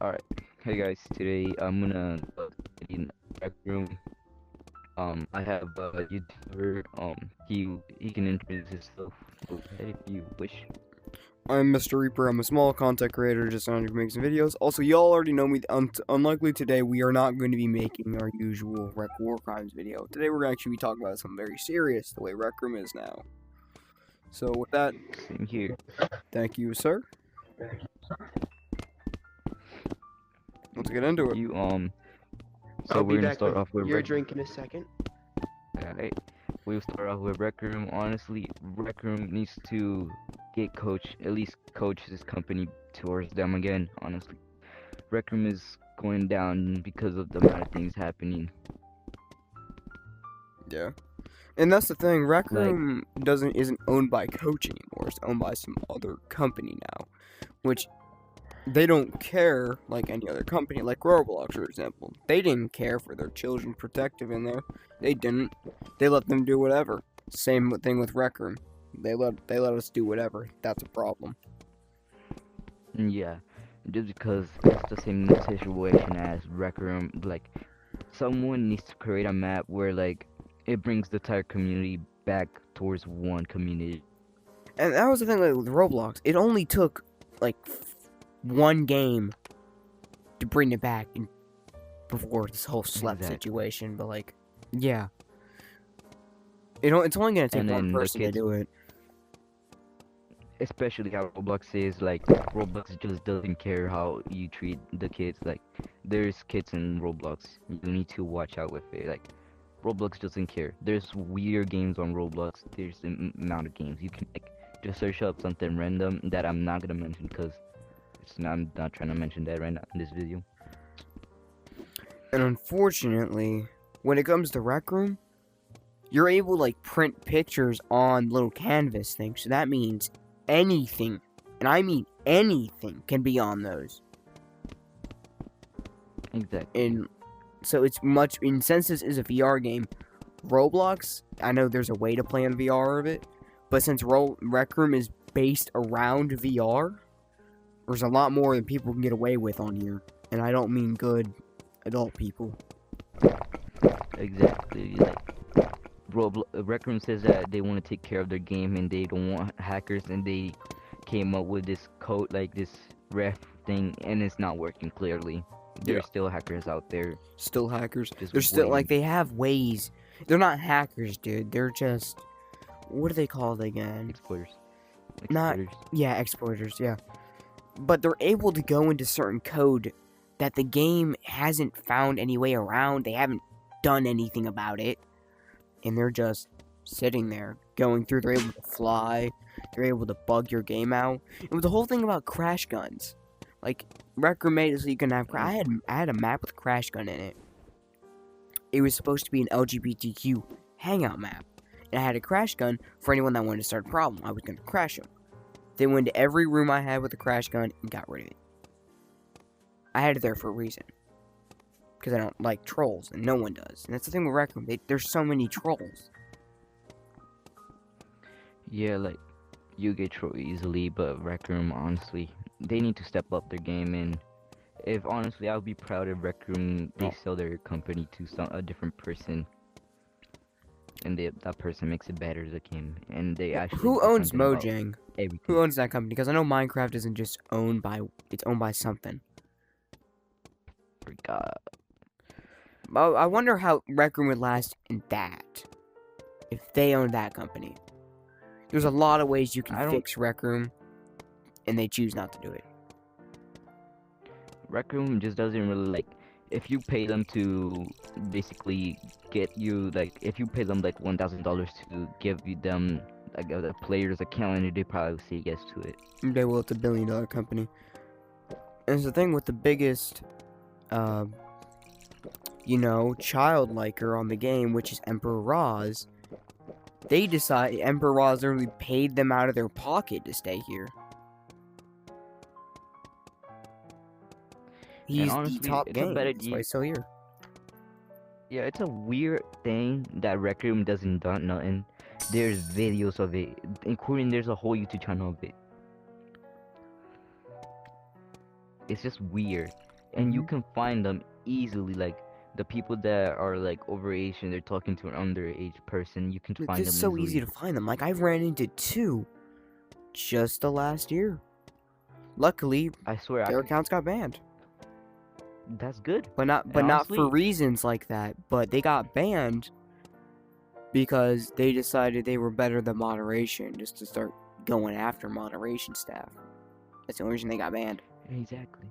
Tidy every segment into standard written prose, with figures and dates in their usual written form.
Alright, hey guys, today I'm gonna in Rec Room. I have a YouTuber. He can introduce himself. Go ahead if you wish. I'm Mr. Reaper. I'm a small content creator just on to make some videos. Also, y'all already know me. Unlikely today, we are not going to be making our usual Rec War Crimes video. Today, we're going to actually be talking about something very serious, the way Rec Room is now. So, with that, Same here. thank you, sir. Let's get into it. You So I'll we're be gonna back start with off with your Rec. drink in a second. Alright, we'll start off with Rec Room. Honestly, Rec Room needs to at least coach this company towards them again. Honestly, Rec Room is going down because of the amount of things happening. Yeah. And that's the thing, Rec Like- Room isn't owned by Coach anymore. It's owned by some other company now, which they don't care like any other company, like Roblox, for example. They didn't care for their children protective in there. They didn't. They let them do whatever. Same thing with Rec Room. They let us do whatever. That's a problem. Yeah, just because it's the same situation as Rec Room. Like, someone needs to create a map where like it brings the entire community back towards one community. And that was the thing like, with Roblox. It only took like one game to bring it back before this whole slap Exactly. situation. But like, yeah. It's only gonna take And one then the person to kids- do it. Especially how Roblox is, like, Roblox just doesn't care how you treat the kids. Like, there's kids in Roblox. You need to watch out with it. Like, Roblox doesn't care. There's weird games on Roblox. There's the amount of games. You can, like, just search up something random that I'm not gonna mention because I'm not trying to mention that right now in this video. And unfortunately, when it comes to Rec Room, you're able to like print pictures on little canvas things. So that means anything, and I mean anything, can be on those. Exactly. And so it's much, in since this is a VR game, Roblox, I know there's a way to play on VR of it, but since Rec Room is based around VR, there's a lot more than people can get away with on here. And I don't mean good adult people. Exactly. Like, Rec Room says that they want to take care of their game and they don't want hackers, and they came up with this code, like this ref thing, and it's not working clearly. There's still hackers out there. Still hackers. Just They're still like waiting. they have ways. They're not hackers, dude. They're just, what are they called again? Exploiters. Not- Yeah, exploiters. Yeah, but they're able to go into certain code that the game hasn't found any way around. They haven't done anything about it, and they're just sitting there going through. They're able to fly. They're able to bug your game out. And with the whole thing about crash guns, like Rec Room made it so you can have. I had a map with a crash gun in it. It was supposed to be an LGBTQ hangout map, and I had a crash gun for anyone that wanted to start a problem. I was gonna crash them. They went into every room I had with a crash gun and got rid of it. I had it there for a reason. Because I don't like trolls, and no one does. And that's the thing with Rec Room. There's so many trolls. Yeah, like, you get trolled easily, but Rec Room, honestly, they need to step up their game. And if honestly, I would be proud if Rec Room they sell their company to a different person, and that person makes it better as a game, and they actually. Who do owns something about Mojang? everything. Who owns that company? Because I know Minecraft isn't just owned by... It's owned by something. Forgot. I wonder how Rec Room would last in that. If they owned that company. There's a lot of ways you I can don't- fix Rec Room, and they choose not to do it. Rec Room just doesn't really like. If you pay them to basically get you, like, if you pay them like $1,000 to give you them like a player's account, they probably say yes to it. They will. It's $1 billion company. And it's the thing with the biggest, child liker on the game, which is Emperor Roz. They decide Emperor Roz literally paid them out of their pocket to stay here. He's honestly, the top it's a game. better That's why deal. he's still here. Yeah, it's a weird thing that Rec Room doesn't do nothing. There's videos of it, including there's a whole YouTube channel of it. It's just weird. and you Hmm. can find them easily. Like the people that are like overage and they're talking to an underage person, you can It's find just them so easy easily. to find them. Like, I've ran into two just the last year. Luckily, I swear, I their can. accounts got banned. That's good. But And not for honestly, reasons like that. But they got banned because they decided they were better than moderation, just to start going after moderation staff. That's the only reason they got banned. exactly.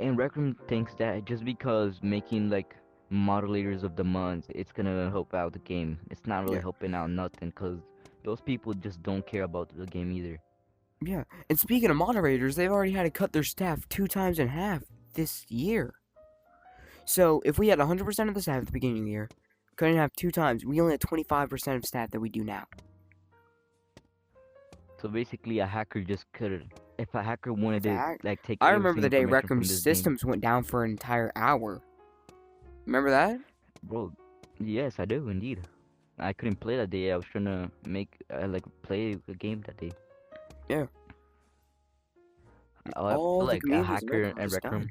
And Rec Room thinks that just because making like modulators of the month, it's gonna help out the game. It's not really Yeah, helping out nothing, cause those people just don't care about the game either. yeah. And speaking of moderators, they've already had to cut their staff 2 times in half this year. So if we had 100% of the staff at the beginning of the year, couldn't have 2 times. We only had 25% of staff that we do now. So basically, a hacker just could, if a hacker wanted to Fact. like take I every remember the single day information Rec from Room's this game, systems went down for an entire hour. Remember that? bro. Yes, I do indeed. I couldn't play that day. I was trying to make like play a game that day. Yeah. I All feel the like a communities in Rec hacker Room and just Rec died. Room.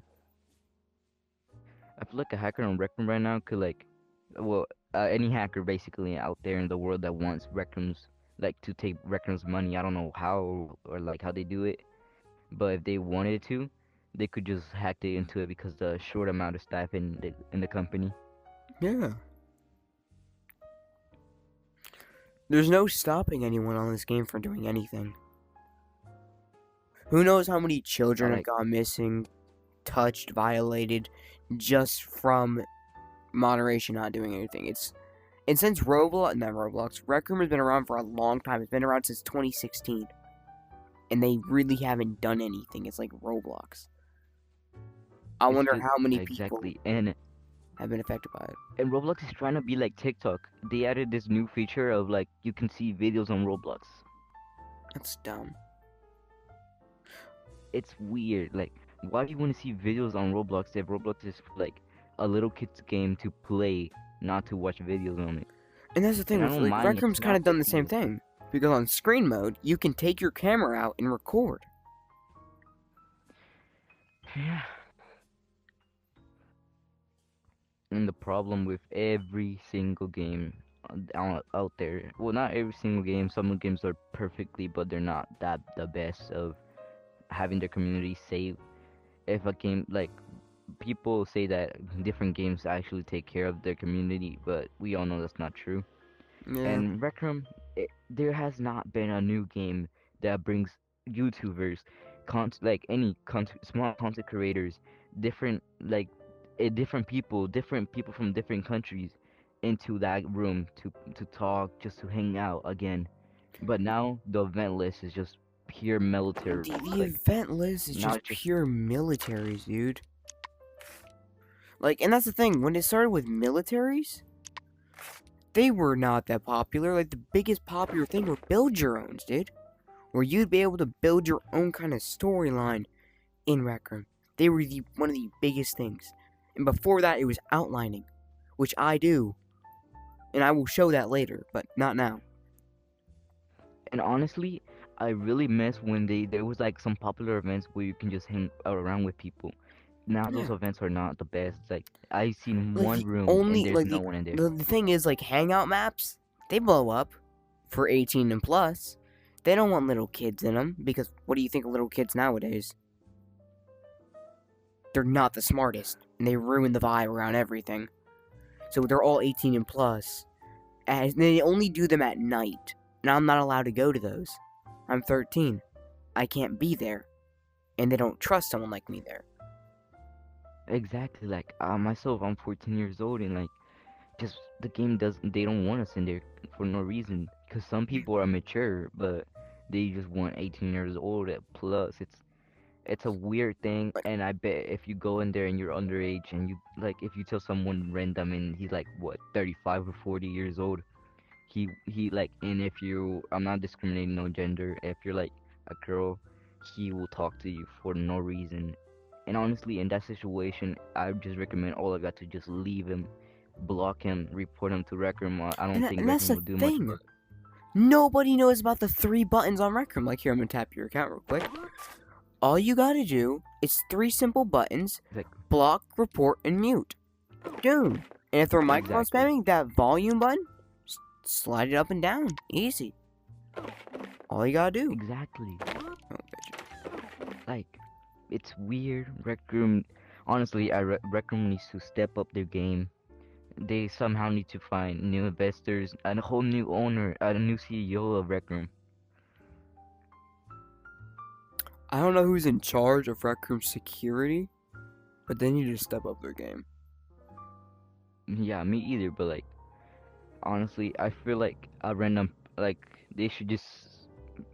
I feel like a hacker on Rec Room right now could like, well, any hacker basically out there in the world that wants Rec Rooms like to take Rec Room's money. I don't know how or like how they do it, but if they wanted to, they could just hack it into it because the short amount of staff in the company. Yeah. There's no stopping anyone on this game from doing anything. Who knows how many I children have like, gone missing, touched, violated, just from moderation not doing anything. And since Roblox, Rec Room has been around for a long time. It's been around since 2016, and they really haven't done anything. It's like Roblox. I it's wonder just how many people exactly, have been affected by it. and Roblox is trying to be like TikTok. They added this new feature of like you can see videos on Roblox. That's dumb. It's weird. Like, why do you want to see videos on Roblox if Roblox is like a little kid's game to play, not to watch videos on it? And that's the thing And I with don't like mind. Rec It's Room's kind not of for done the same kids. thing because on screen mode you can take your camera out and record. Yeah. And the problem with every single game out there, well, not every single game. Some games are perfectly, but they're not that the best of having their community safe. If a game like people say that different games actually take care of their community, but we all know that's not true. Yeah. And Rec Room, there has not been a new game that brings YouTubers, like any small content creators, different like different people from different countries, into that room to talk, just to hang out again. But now the event list is just pure military. The Like event list is now just it's just pure militaries, dude. Like, and that's the thing. When it started with militaries, they were not that popular. Like, the biggest popular thing were build your owns, dude. Where you'd be able to build your own kind of storyline in Rec Room. They were one of the biggest things. And before that, it was outlining, which I do. And I will show that later, but not now. and honestly, I really miss when there was like some popular events where you can just hang out around with people. Now those Yeah. events are not the best. Like I seen Like, one room and there's no one in there. the thing is, like, hangout maps, they blow up for 18 and plus. They don't want little kids in them, because what do you think of little kids nowadays? They're not the smartest, and they ruin the vibe around everything. So they're all 18 and plus. And they only do them at night, and I'm not allowed to go to those. I'm 13. I can't be there, and they don't trust someone like me there. Exactly. Like myself, I'm 14 years old and like just the game doesn't. They don't want us in there for no reason. Because some people are mature, but they just want 18 years old at plus. It's a weird thing, Like, and I bet if you go in there and you're underage and you like if you tell someone random and he's like what 35 or 40 years old, he like, and if you, I'm not discriminating no gender, if you're like a girl, he will talk to you for no reason. And honestly, in that situation, I would just recommend all of that to just leave him, block him, report him to Rec Room. I don't think and Rec that's Room the will do much thing. about it. Nobody knows about the 3 buttons on Rec Room. Like, here, I'm gonna tap your account real quick. All you gotta do is 3 simple buttons: Like block, report, and mute. Boom. And if they're microphone exactly, spamming, that volume button, slide it up and down. Easy. All you gotta do. exactly. Oh, bitch. Like it's weird. Rec Room, honestly, Rec Room needs to step up their game. They somehow need to find new investors and a whole new owner, a new CEO of Rec Room. I don't know who's in charge of Rec Room security, but they need to step up their game. Yeah, me either. But like, honestly, I feel like a random like they should just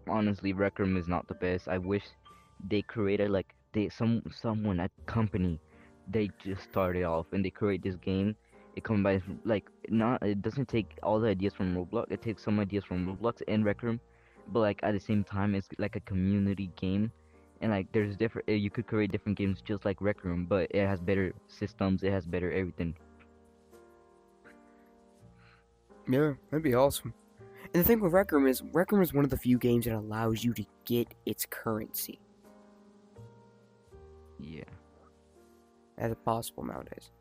honestly, Rec Room is not the best. I wish they created like someone at company they just started off and they create this game. It combines like not it doesn't take all the ideas from Roblox. It takes some ideas from Roblox and Rec Room, but like at the same time it's like a community game. And like there's different you could create different games just like Rec Room, but it has better systems, it has better everything. Yeah, that'd be awesome. And the thing with Rec Room is one of the few games that allows you to get its currency. Yeah. That's possible nowadays.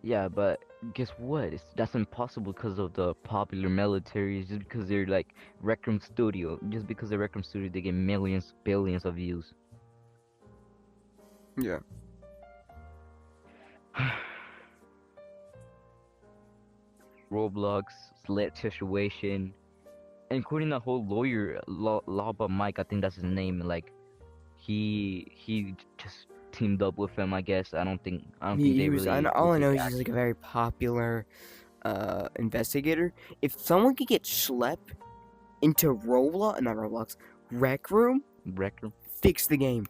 Yeah, but guess what? That's impossible because of the popular militaries. Just because they're like Rec Room Studio. Just because they're Rec Room Studio, they get millions, billions of views. Yeah. Roblox, Slit Situation, including the whole lawyer, Laba Mike. I think that's his name. Like, he just teamed up with him. I guess I don't think He they was. really All would I know take is he's like a action. very popular investigator. If someone could get schlepped into Rec Room, Rec Room. fix the game.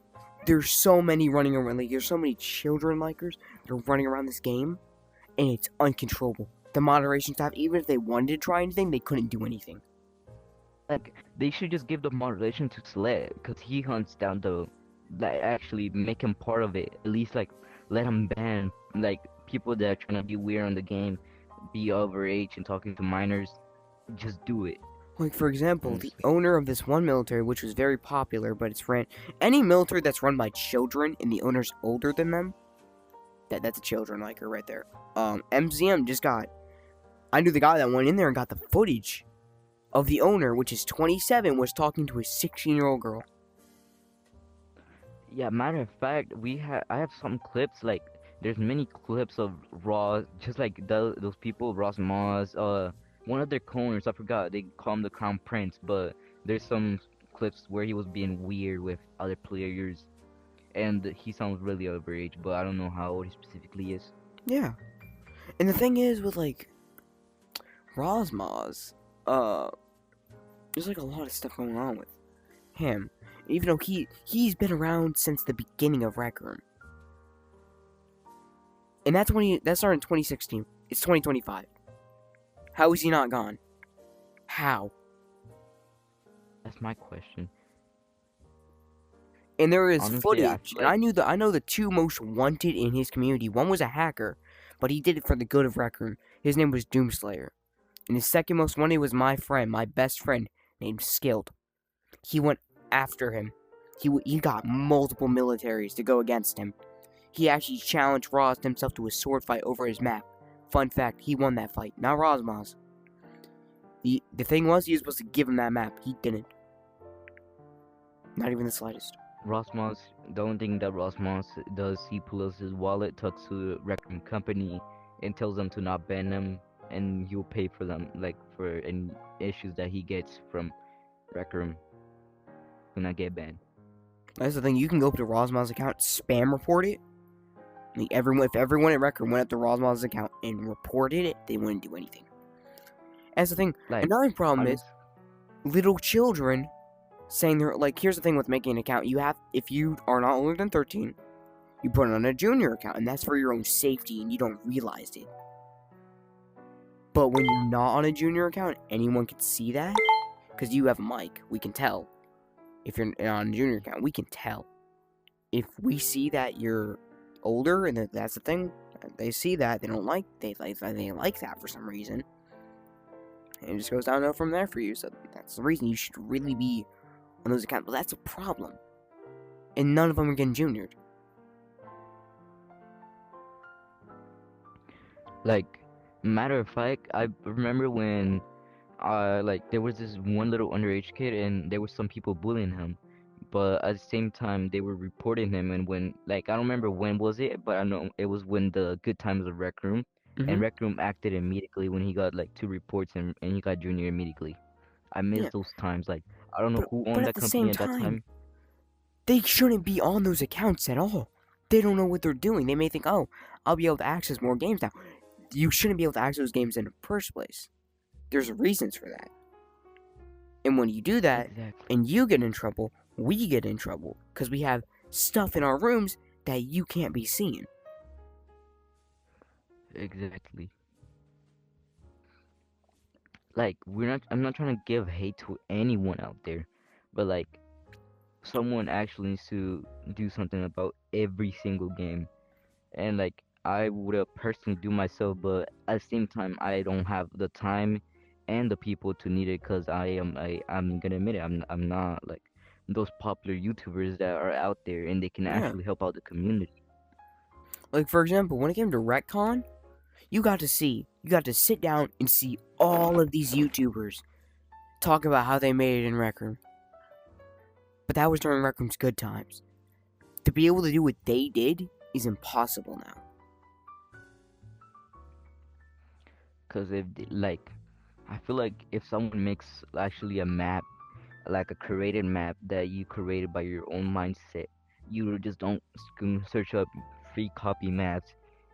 There's so many running around. Like there's so many children likers that are running around this game, and it's uncontrollable. The moderation staff, even if they wanted to try anything, they couldn't do anything. Like they should just give the moderation to Sled, cause he hunts down the, like actually make him part of it. At least like let him ban like people that are trying to be weird on the game, be overage and talking to minors. Just do it. Like for example, the Honestly. owner of this one military, which was very popular, but it's ran any military that's run by children and the owner's older than them. That's a children liker right there. MZM just got. I knew the guy that went in there and got the footage of the owner, which is 27, was talking to a 16-year-old girl. Yeah, matter of fact, I have some clips like there's many clips of Ross, just like those people, Ross Moss, one of their cloners, I forgot, they call him the Crown Prince, but there's some clips where he was being weird with other players, and he sounds really overage, but I don't know how old he specifically is. Yeah. And the thing is with like Rosmaz, there's like a lot of stuff going on with him. Even though he's been around since the beginning of Rec Room. And that started in 2016. It's 2025. How is he not gone? How? That's my question. And there is Honestly, I footage, feel and like I know the 2 most wanted in his community. One was a hacker, but he did it for the good of Rec Room. His name was Doomslayer. And his second most wanted was my best friend, named Skilled. He went after him. He got multiple militaries to go against him. He actually challenged Roz himself to a sword fight over his map. Fun fact, he won that fight, not Rosmaz. The thing was, he was supposed to give him that map. He didn't. Not even the slightest. Rosmos, the only thing that Rosmos does, he pulls his wallet, talks to the Rec Room company, and tells them to not ban them, and he'll pay for them, like for any issues that he gets from Rec Room to not get banned. That's the thing. You can go up to Rosmaz's account, spam report it. Like if everyone at Rec Room went up to Rosmaz's account and reported it, they wouldn't do anything. That's the thing. Like, Another problem is honest, little children saying they're like. Here's the thing with making an account. If you are not older than 13, you put it on a junior account, and that's for your own safety, and you don't realize it. But when you're not on a junior account, anyone can see that because you have a mic. We can tell. If you're on a junior account, we can tell. If we see that you're older, and that's the thing, they see that they don't like they like that for some reason, and it just goes downhill from there for you. So that's the reason you should really be on those accounts. But that's a problem. and none of them are getting juniored. Like, matter of fact, I remember when like there was this one little underage kid and there was some people bullying him, but at the same time they were reporting him. And when, like, I don't remember when was it, but I know it was when the good times of Rec Room, and Hmm. Rec Room acted immediately when he got like two reports, and he got junior immediately. I miss Yeah, those times. Like, I don't know but who but owned at that the company same at that time, time. they shouldn't be on those accounts at all. They don't know what they're doing. They may think, oh, I'll be able to access more games now. You shouldn't be able to access those games in the first place. There's reasons for that. And when you do that, Exactly. and you get in trouble, we get in trouble. Because we have stuff in our rooms that you can't be seeing. Exactly. Like, I'm not trying to give hate to anyone out there, but like, someone actually needs to do something about every single game. And like, I would have personally do myself, but at the same time I don't have the time and the people to need it, because I'm gonna admit it, I'm not like those popular YouTubers that are out there and they can Yeah. actually help out the community. Like, for example, when it came to Retcon, you got to sit down and see all of these YouTubers talk about how they made it in Rec Room. But that was during Rec Room's good times. To be able to do what they did is impossible now. Because like, I feel like if someone makes actually a map, like a created map that you created by your own mindset, you just don't search up free copy maps,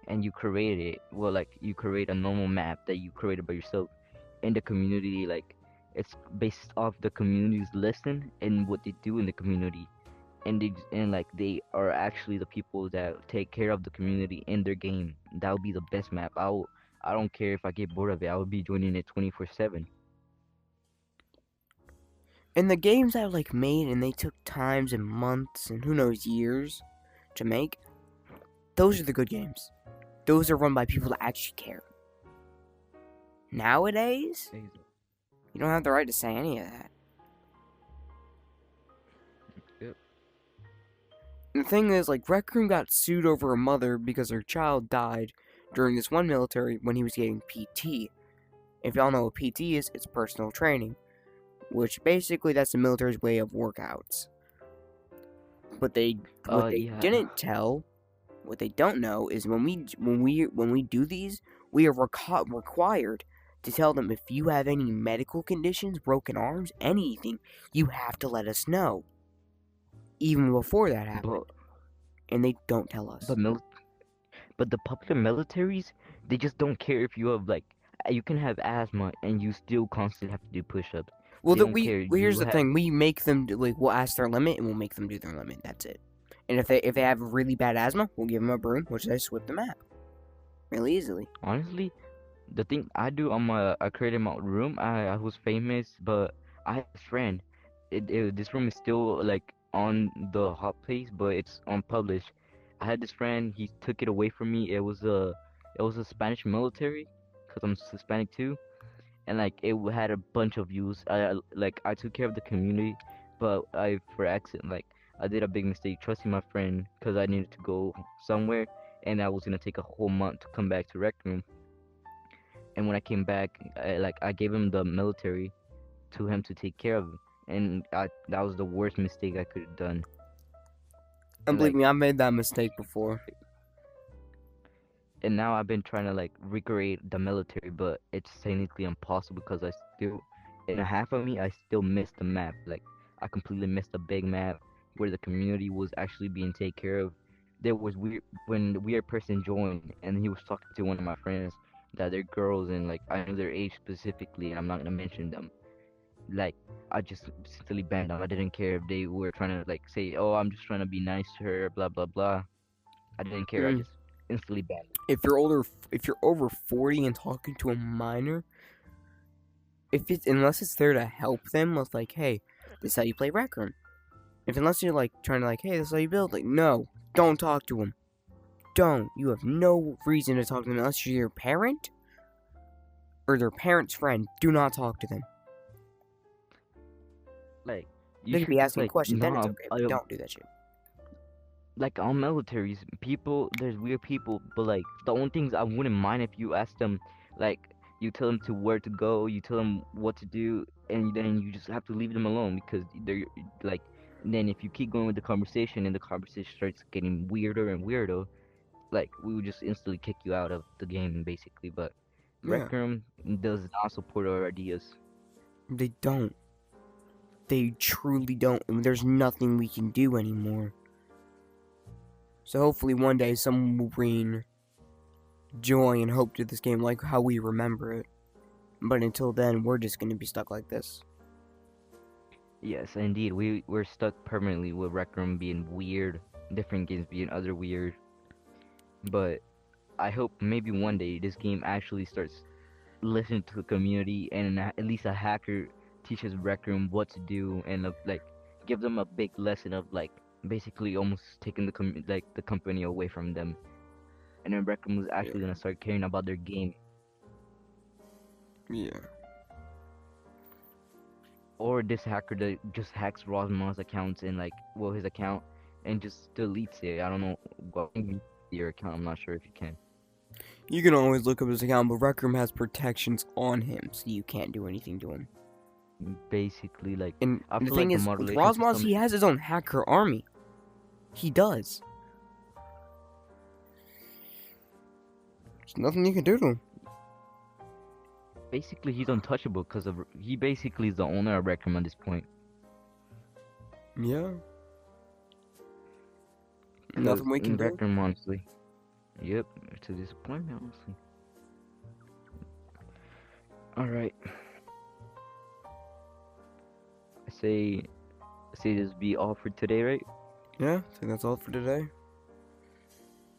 and you create it. Well, like, you create a normal map that you created by yourself in the community. Like, it's based off the community's listen and what they do in the community, and like, they are actually the people that take care of the community in their game. That would be the best map. I don't care if I get bored of it. I would be joining it 24/7. And the games I like made and they took times and months and who knows years to make, those are the good games. Those are run by people that actually care. Nowadays, you don't have the right to say any of that. Yep. And the thing is, like, Rec Room got sued over a mother because her child died during this one military when he was getting PT. If y'all know what PT is, it's personal training, which basically that's the military's way of workouts. But what they Yeah. didn't tell, what they don't know is when we do these, we are required to tell them if you have any medical conditions, broken arms, anything, you have to let us know. Even before that happened, But and they don't tell us. but mil- but the popular militaries, they just don't care if you have, like, you can have asthma and you still constantly have to do push-ups. Well, They don't care. here's You the have thing: we make them we'll ask their limit, and we'll make them do their limit. That's it. And if they have really bad asthma, we'll give them a broom, which they sweep the map really easily. honestly, the thing I do on I created my room. I was famous, but I have a friend. This room is still like on the hot place, but it's unpublished. I had this friend. He took it away from me. It was a Spanish military, cause I'm Hispanic too, and like, it had a bunch of views. I took care of the community, but I, for accident, like, I did a big mistake trusting my friend because I needed to go somewhere, and I was gonna take a whole month to come back to Rec Room. And when I came back, I gave him the military to him to take care of, and that was the worst mistake I could have done. And And believe like, me, I made that mistake before. and now I've been trying to like recreate the military, but it's technically impossible because I still, in a half of me, I still missed the map. Like, I completely missed the big map where the community was actually being taken care of. There was weird when the weird person joined, and he was talking to one of my friends that they're girls, and like, I know their age specifically, and I'm not gonna mention them. Like, I just simply banned them. I didn't care if they were trying to like say, "Oh, I'm just trying to be nice to her," blah blah blah. I didn't care. I Mm. just instantly banned them. If you're over 40 and talking to a minor, unless it's there to help them with like, hey, this is how you play Rec Room. Unless you're like trying to like, hey, this is how you build. Like, no, don't talk to them. Don't. You have no reason to talk to them unless you're their parent or their parent's friend. Do not talk to them. Like, you They could should be just asking a like question, then it's not okay, but don't do that shit. like on militaries, people, there's weird people, but like the only things I wouldn't mind if you ask them, like you tell them to where to go, you tell them what to do, and then you just have to leave them alone because they're like, then if you keep going with the conversation and the conversation starts getting weirder and weirder, like we would just instantly kick you out of the game basically. But Yeah, Rec Room does not support our ideas. they don't. They truly don't. I mean, there's nothing we can do anymore. So hopefully one day someone will bring joy and hope to this game like how we remember it. But until then, we're just gonna be stuck like this. Yes, indeed, we're stuck permanently with Rec Room being weird, different games being other weird. But I hope maybe one day this game actually starts listening to the community and at least a hacker teaches Rec Room what to do and like give them a big lesson of like basically almost taking the company away from them. And then Rec Room is actually gonna start caring about their game. Yeah. Or this hacker that just hacks Rosmos accounts and like his account and just deletes it. I don't know what your account. I'm not sure if you can. You can always look up his account, but Rec Room has protections on him, so you can't do anything to him. Basically, like, And I the feel thing like is, the with moderation Rosmos, system, he has his own hacker army. He does. There's nothing you can do to him. basically he's untouchable because he basically is the owner of Rec Room at this point. Yeah. 'Cause Nothing we can in do. Rec Room, honestly. Yep, it's a disappointment, honestly. Alright. I say this be all for today, right? Yeah, I think that's all for today.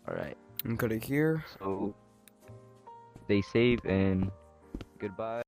Alright. I'm cut it here. So stay safe and goodbye.